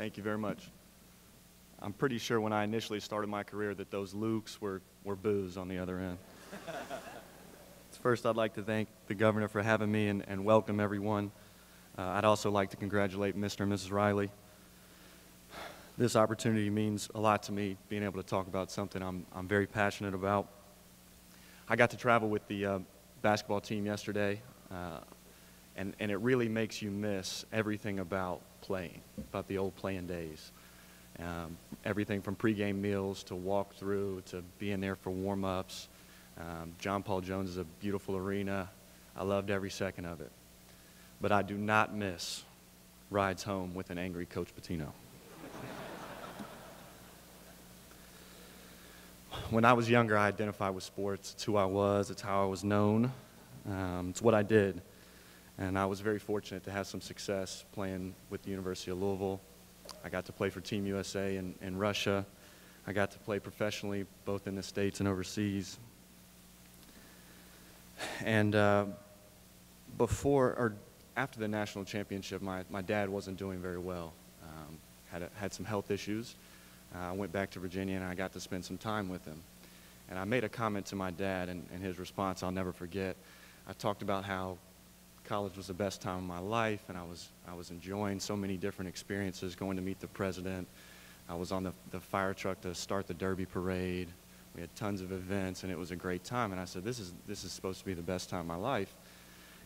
Thank you very much. I'm pretty sure when I initially started my career that those Lukes were boos on the other end. First, I'd like to thank the governor for having me and welcome everyone. I'd also like to congratulate Mr. and Mrs. Riley. This opportunity means a lot to me, being able to talk about something I'm very passionate about. I got to travel with the basketball team yesterday, and it really makes you miss everything about playing, about the old playing days. Everything from pregame meals to walkthrough to being there for warm-ups. John Paul Jones is a beautiful arena. I loved every second of it. But I do not miss rides home with an angry Coach Pitino. When I was younger, I identified with sports. It's who I was. It's how I was known. It's what I did. And I was very fortunate to have some success playing with the University of Louisville. I got to play for Team USA in Russia. I got to play professionally both in the States and overseas. And after the national championship, my dad wasn't doing very well. Had some health issues. I went back to Virginia and I got to spend some time with him. And I made a comment to my dad, and his response I'll never forget. I talked about how college was the best time of my life, and I was enjoying so many different experiences, going to meet the president. I was on the fire truck to start the Derby parade. We had tons of events, and it was a great time. And I said, this is supposed to be the best time of my life.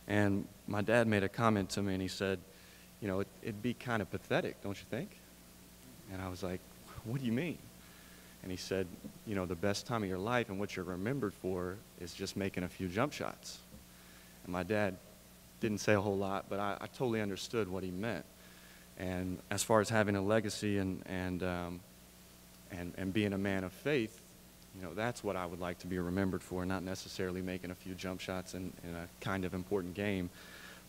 And my dad made a comment to me, and he said, you know, it'd be kind of pathetic, don't you think? And I was like, what do you mean? And he said, you know, the best time of your life and what you're remembered for is just making a few jump shots. And my dad didn't say a whole lot, but I totally understood what he meant. And as far as having a legacy and being a man of faith, you know, that's what I would like to be remembered for, not necessarily making a few jump shots in a kind of important game,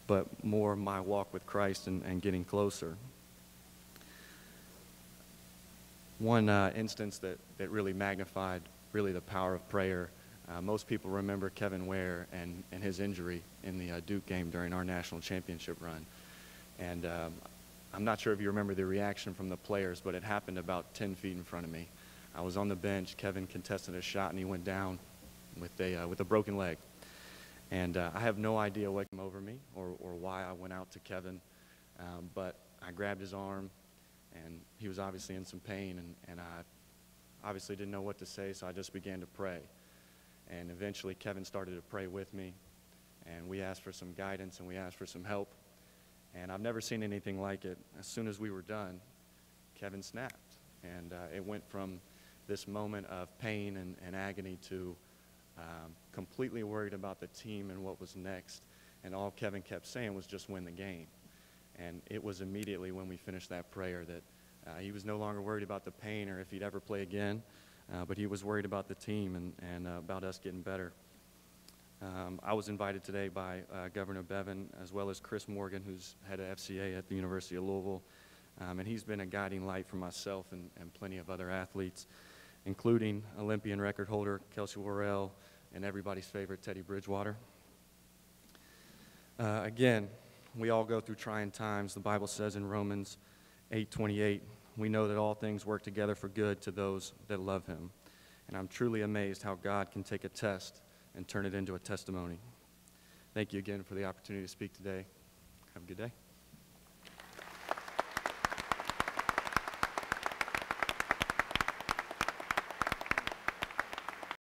but more my walk with Christ and getting closer. One instance that really magnified really the power of prayer, most people remember Kevin Ware and his injury in the Duke game during our national championship run. And I'm not sure if you remember the reaction from the players, but it happened about 10 feet in front of me. I was on the bench. Kevin contested a shot, and he went down with a broken leg. And I have no idea what came over me or why I went out to Kevin, but I grabbed his arm, and he was obviously in some pain, and I obviously didn't know what to say, so I just began to pray. And eventually Kevin started to pray with me, and we asked for some guidance, and we asked for some help. And I've never seen anything like it. As soon as we were done, Kevin snapped, and it went from this moment of pain and agony to completely worried about the team and what was next. And all Kevin kept saying was just win the game. And it was immediately when we finished that prayer that he was no longer worried about the pain or if he'd ever play again, but he was worried about the team and about us getting better. I was invited today by Governor Bevin, as well as Chris Morgan, who's head of FCA at the University of Louisville. And he's been a guiding light for myself and plenty of other athletes, including Olympian record holder Kelsey Worrell and everybody's favorite Teddy Bridgewater. Again, we all go through trying times. The Bible says in Romans 8:28, we know that all things work together for good to those that love him. And I'm truly amazed how God can take a test and turn it into a testimony. Thank you again for the opportunity to speak today. Have a good day.